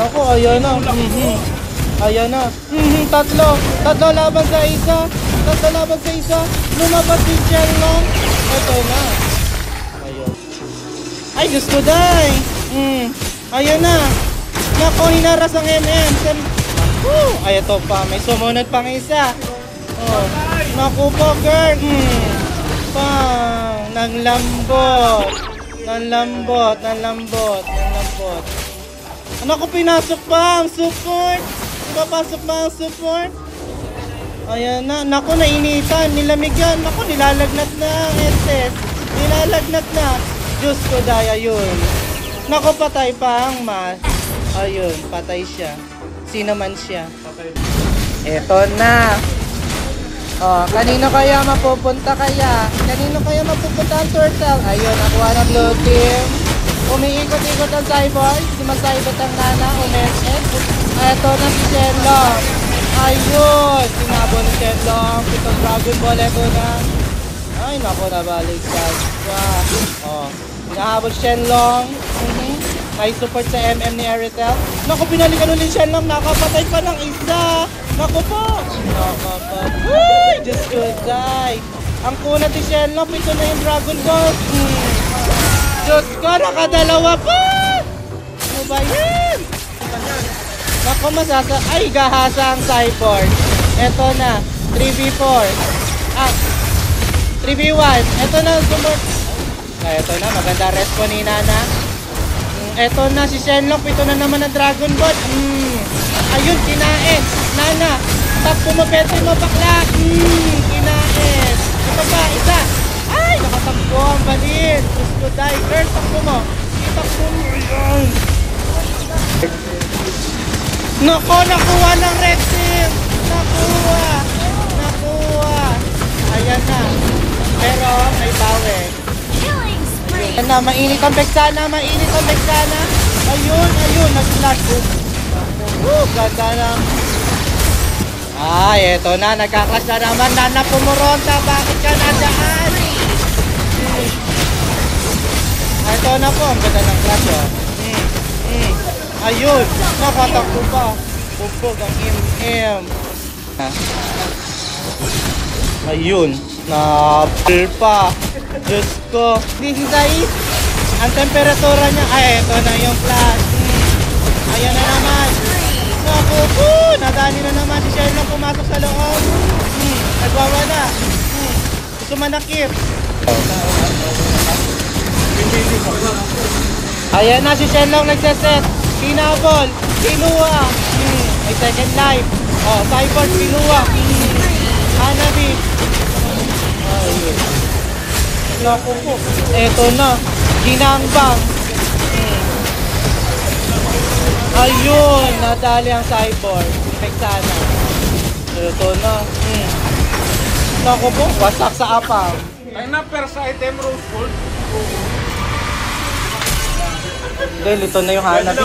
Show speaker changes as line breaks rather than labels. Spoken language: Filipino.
Ako, ayan na. Ayan na. Tatlo. Tatlo laban sa isa. Tatlo laban sa isa. Lumabas si Shenlong. Ito na. Ayun. Ay, Diyos ko, day. Ayan na. Nako, hinaras ang MM. Ay, ito pa. May sumunod pang isa. Oh. Naku po, girl. Pang. Nanglambot. Nanlambot. Nanlambot. Nanlambot. Naku, pinasok pa ang support. Papasok pa ang support. Ayan na. Naku, nainitan. Nilamigan. Naku, nilalagnat na ang SS. Nilalagnat na. Diyos ko, day. Ayun. Naku, patay pa ang mas. Ayun, patay siya. Sino man siya? Eto na. Oh, kanino kaya mapupunta kaya? Kanino kaya mapupunta ang turtle? Ayun, nakuha ng blue team. Umiikot-ikot ang cyborg. Sumasaibot ang nana, umeset. Eto na si Shenlong. Ayun, sinabon ni Shenlong. Pitong Dragon Ball eto na. Ay, naku, nabalik siya. Oh, hinahabol Shenlong. May support sa MM ni Aritel. Naku, pinalikan ulit Shenlong. Nakapatay pa ng isa. Naku po. Uy, Diyos ko, die. Ang kunat ni Shenlong. Ito na yung Dragon Ball. Diyos ko, nakadalawa pa. Ano ba yan? Naku, ay, gahasa ang cyborg. Eto na. 3v4. 3v1. Eto na, support. Eto na, maganda respo ni Nana. Eto na si Shenlong, pito na naman ang Dragon Ball. Ayun, kinain. Nana, takbo mo, pwede mo, bakla. Kinain. Ito pa, isa. Ay, nakatakbo ang balin. Gusto die. Girl, takbo mo. Itakbo mo. Ayun. Nako, nakuha ng red team. Nakuha. Nakuha. Ayan na. Pero, may bawi. Ayan na, mainit ang Vexana, mainit ang Vexana. Ayun, ayun, nag-flash. Ganda na. Ay, eto na, nagka-clash na naman. Nana Pumuronta, bakit ka nadaan? Eto na po, ang ganda ng clash, oh. Ayun, nakatakbo pa. Bubog ang MM. Ayun, napal pa. Diyos ko. This is guys, ang temperatura niya. Ay, ito na yung flash. Ayan na naman. Naku po, nadali na naman si Shenlong pumasok sa loob. Nagwawala. Gusto manakip. Ayan na si Shenlong nagsaset. Kinabol. Kinuha. May second life. Oh, cyborg kinuha. Hanabi. Ayun. Naku po. Eto na. Ginangbang. Ayun. Nadali ang cyborg. Vexana. Eto na. Naku po. Wasak sa apam.
Ay na, persa item rose gold.
Dahil ito na yung Hanabi.